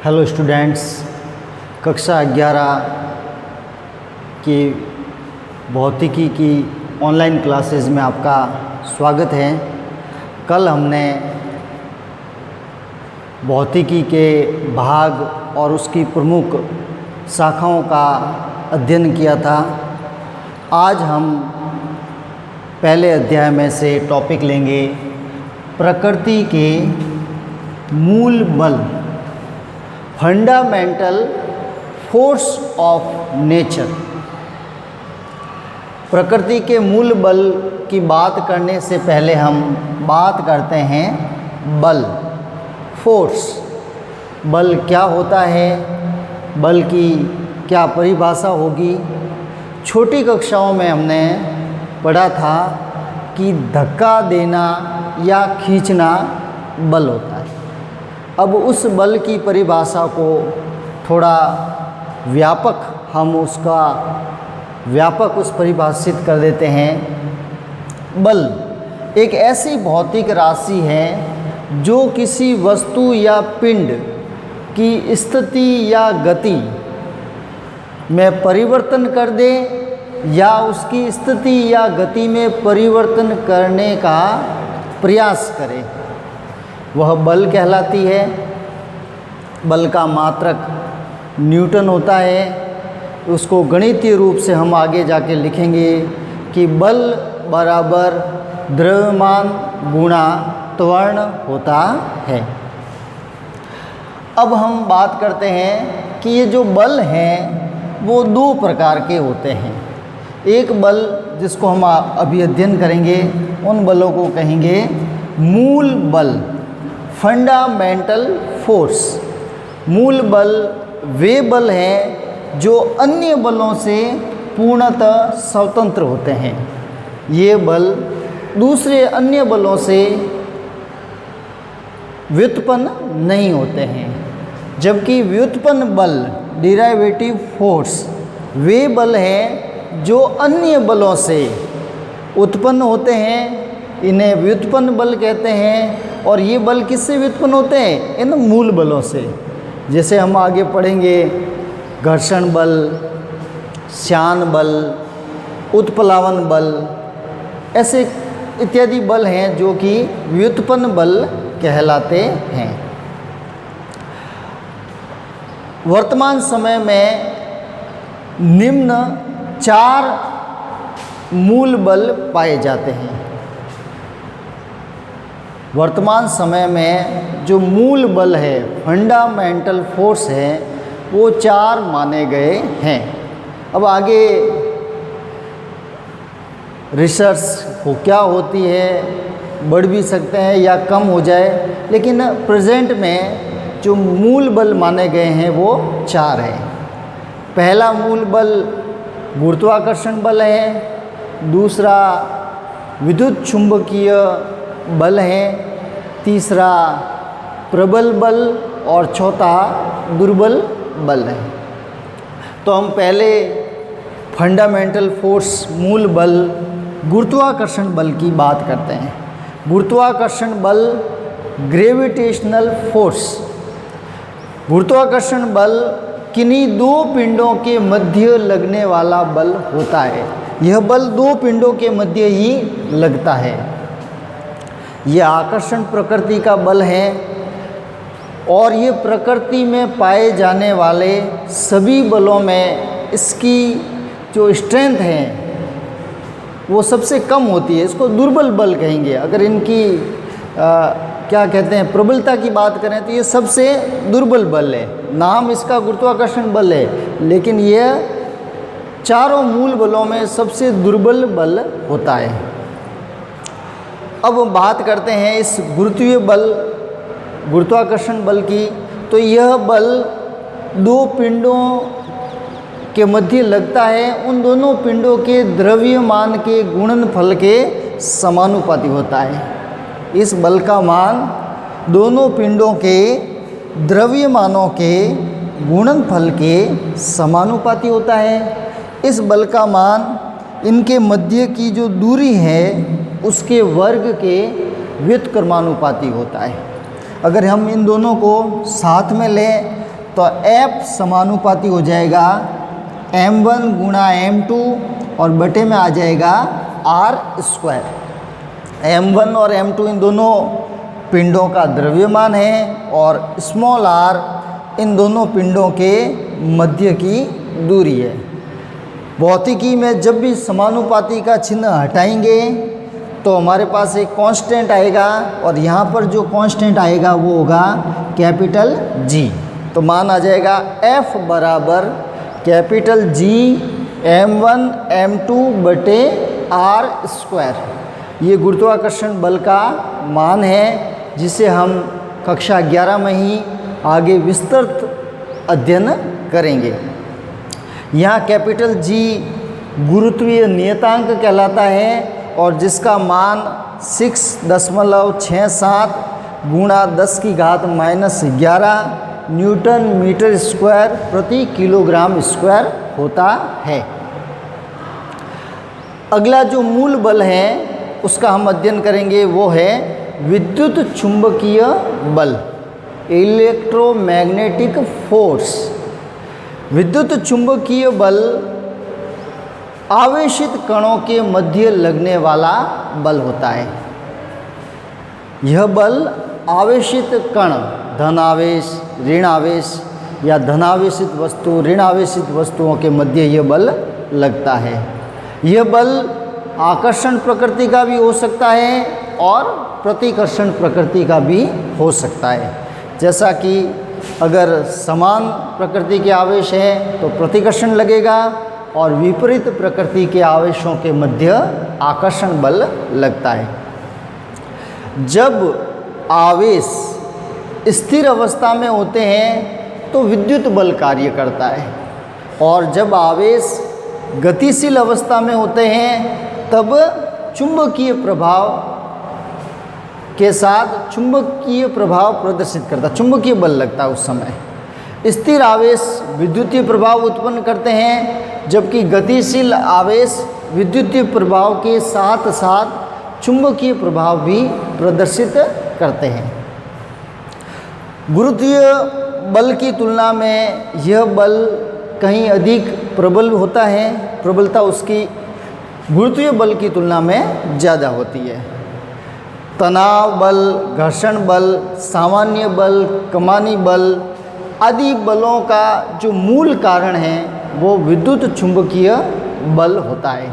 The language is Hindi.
हेलो स्टूडेंट्स, कक्षा 11 की भौतिकी की ऑनलाइन क्लासेस में आपका स्वागत है। कल हमने भौतिकी के भाग और उसकी प्रमुख शाखाओं का अध्ययन किया था। आज हम पहले अध्याय में से टॉपिक लेंगे प्रकृति के मूल बल, फंडामेंटल फोर्स ऑफ नेचर। प्रकृति के मूल बल की बात करने से पहले हम बात करते हैं बल, फोर्स। बल क्या होता है, बल की क्या परिभाषा होगी। छोटी कक्षाओं में हमने पढ़ा था कि धक्का देना या खींचना बल होता है। अब उस बल की परिभाषा को थोड़ा व्यापक उस परिभाषित कर देते हैं। बल एक ऐसी भौतिक राशि है जो किसी वस्तु या पिंड की स्थिति या गति में परिवर्तन कर दे या उसकी स्थिति या गति में परिवर्तन करने का प्रयास करे, वह बल कहलाती है। बल का मात्रक न्यूटन होता है। उसको गणितीय रूप से हम आगे जाके लिखेंगे कि बल बराबर द्रव्यमान गुणा त्वरण होता है। अब हम बात करते हैं कि ये जो बल हैं वो दो प्रकार के होते हैं। एक बल जिसको हम अभी अध्ययन करेंगे, उन बलों को कहेंगे मूल बल, फंडामेंटल फोर्स। मूल बल वे बल हैं जो अन्य बलों से पूर्णतः स्वतंत्र होते हैं। ये बल दूसरे अन्य बलों से व्युत्पन्न नहीं होते हैं। जबकि व्युत्पन्न बल, डिराइवेटिव फोर्स, वे बल हैं जो अन्य बलों से उत्पन्न होते हैं। इन्हें व्युत्पन्न बल कहते हैं। और ये बल किससे व्युत्पन्न होते हैं? इन मूल बलों से। जैसे हम आगे पढ़ेंगे, घर्षण बल, श्यान बल, उत्प्लावन बल, ऐसे इत्यादि बल हैं जो कि व्युत्पन्न बल कहलाते हैं। वर्तमान समय में निम्न 4 मूल बल पाए जाते हैं। वर्तमान समय में जो मूल बल है, फंडामेंटल फोर्स है, वो 4 माने गए हैं। अब आगे रिसर्च हो क्या होती है, बढ़ भी सकते हैं या कम हो जाए, लेकिन प्रेजेंट में जो मूल बल माने गए हैं वो 4 हैं। पहला मूल बल गुरुत्वाकर्षण बल है, दूसरा विद्युत चुंबकीय बल है, तीसरा प्रबल बल और चौथा दुर्बल बल है। तो हम पहले फंडामेंटल फोर्स, मूल बल, गुरुत्वाकर्षण बल की बात करते हैं। गुरुत्वाकर्षण बल, ग्रेविटेशनल फोर्स। गुरुत्वाकर्षण बल किन्हीं 2 पिंडों के मध्य लगने वाला बल होता है। यह बल 2 पिंडों के मध्य ही लगता है। यह आकर्षण प्रकृति का बल है और ये प्रकृति में पाए जाने वाले सभी बलों में इसकी जो स्ट्रेंथ है वो सबसे कम होती है। इसको दुर्बल बल कहेंगे। अगर इनकी क्या कहते हैं, प्रबलता की बात करें तो ये सबसे दुर्बल बल है। नाम इसका गुरुत्वाकर्षण बल है, लेकिन यह चारों मूल बलों में सबसे दुर्बल बल होता है। अब बात करते हैं इस गुरुत्वाकर्षण बल की। तो यह बल 2 पिंडों के मध्य लगता है। उन दोनों पिंडों के द्रव्यमान के गुणनफल के समानुपाती होता है। इस बल का मान दोनों पिंडों के द्रव्यमानों के गुणनफल के समानुपाती होता है। इस बल का मान इनके मध्य की जो दूरी है उसके वर्ग के व्युत्क्रमानुपाती होता है। अगर हम इन दोनों को साथ में लें तो F समानुपाती हो जाएगा m1 गुणा m2 और बटे में आ जाएगा r²। m1 और m2 इन दोनों पिंडों का द्रव्यमान है और स्मॉल r इन दोनों पिंडों के मध्य की दूरी है। भौतिकी में जब भी समानुपाती का चिन्ह हटाएंगे तो हमारे पास एक कांस्टेंट आएगा और यहाँ पर जो कांस्टेंट आएगा वो होगा कैपिटल G। तो मान आ जाएगा F बराबर कैपिटल G m1 m2 बटे r²। ये गुरुत्वाकर्षण बल का मान है जिसे हम कक्षा 11 में ही आगे विस्तृत अध्ययन करेंगे। यहाँ कैपिटल G गुरुत्वीय नियतांक कहलाता है और जिसका मान 6.67 गुणा 10⁻⁻11 न्यूटन मीटर स्क्वायर प्रति किलोग्राम स्क्वायर होता है। अगला जो मूल बल है उसका हम अध्ययन करेंगे, वो है विद्युत चुंबकीय बल, इलेक्ट्रोमैग्नेटिक फोर्स। विद्युत चुंबकीय बल आवेशित कणों के मध्य लगने वाला बल होता है। यह बल आवेशित कण, धनावेश, ऋण आवेश या धनावेशित वस्तु, ऋण आवेशित वस्तुओं के मध्य यह बल लगता है। यह बल आकर्षण प्रकृति का भी हो सकता है और प्रतिकर्षण प्रकृति का भी हो सकता है। जैसा कि अगर समान प्रकृति के आवेश हैं तो प्रतिकर्षण लगेगा और विपरीत प्रकृति के आवेशों के मध्य आकर्षण बल लगता है। जब आवेश स्थिर अवस्था में होते हैं तो विद्युत बल कार्य करता है और जब आवेश गतिशील अवस्था में होते हैं तब चुंबकीय प्रभाव के साथ चुंबकीय प्रभाव प्रदर्शित करता, चुंबकीय बल लगता है उस समय। स्थिर आवेश विद्युतीय प्रभाव उत्पन्न करते हैं जबकि गतिशील आवेश विद्युतीय प्रभाव के साथ साथ चुंबकीय प्रभाव भी प्रदर्शित करते हैं। गुरुत्वीय बल की तुलना में यह बल कहीं अधिक प्रबल होता है, प्रबलता उसकी गुरुत्वीय बल की तुलना में ज़्यादा होती है। तनाव बल, घर्षण बल, सामान्य बल, कमानी बल आदि बलों का जो मूल कारण है वो विद्युत चुंबकीय बल होता है।